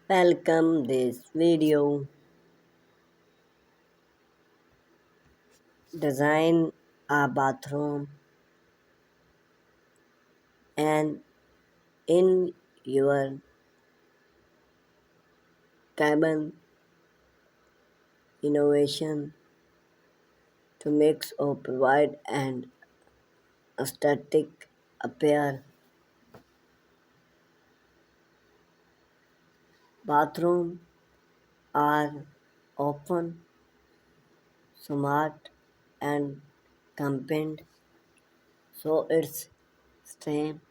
Welcome this video. Design a bathroom and in your cabin innovation to mix or provide an aesthetic appeal. Bathrooms are often smart and compact, so it's strength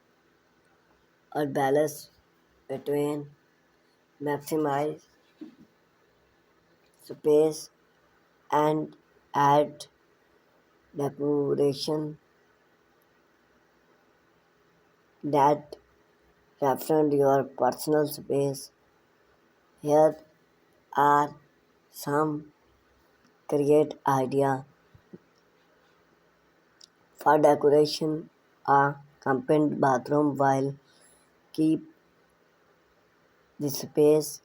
or balance between maximize space and add decoration that represent your personal space. Here are some create idea for decoration a compact bathroom while keep the space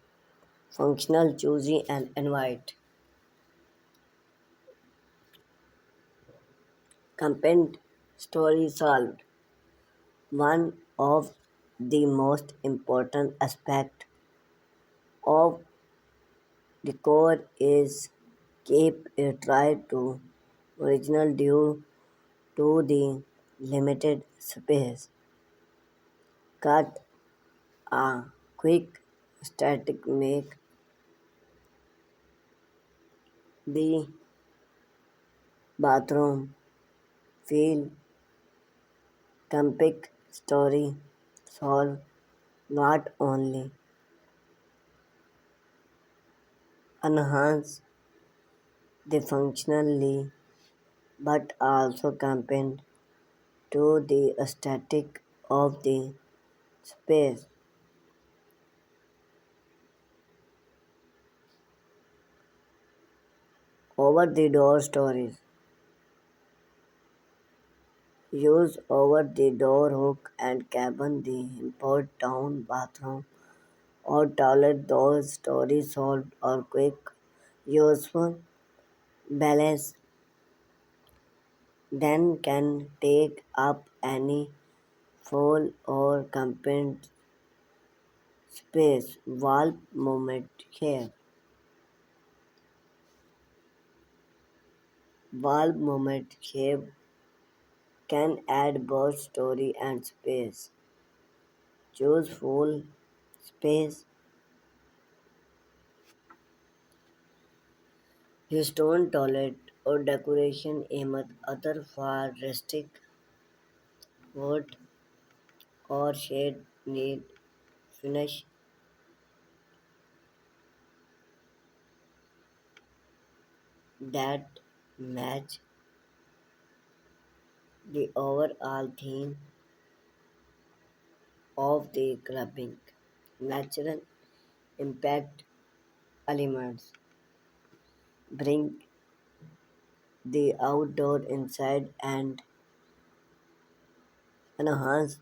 functional, choosy and invite. Compact story solved. One of the most important aspect of decor is keep it right to original due to the limited space. Cut a quick static make the bathroom feel compact story solve not only enhance the functionally but also contribute to the aesthetic of the space. Over the door stories. Use over the door hook and cabin the import down bathroom or toilet those stories solved or quick useful balance then can take up any full or compact space. Wall movement here. Wall movement shape can add both story and space. Choose full space. Use stone toilet or decoration aimed other for rustic wood or shade need finish that match the overall theme of the clubbing. Natural impact elements bring the outdoor inside and enhance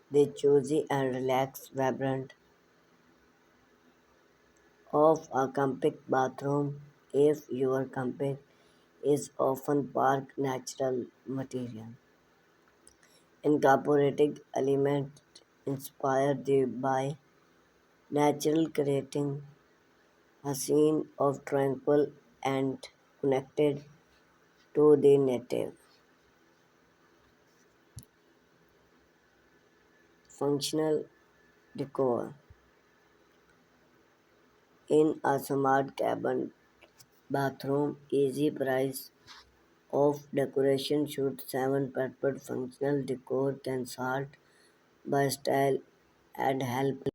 the cozy and relaxed vibrant of a compact bathroom if your compact is often park natural material. Incorporating elements inspired by natural creating a scene of tranquil and connected to the native. Functional decor in a smart cabin bathroom easy price of decoration should 7 purpose functional decor can sort by style and help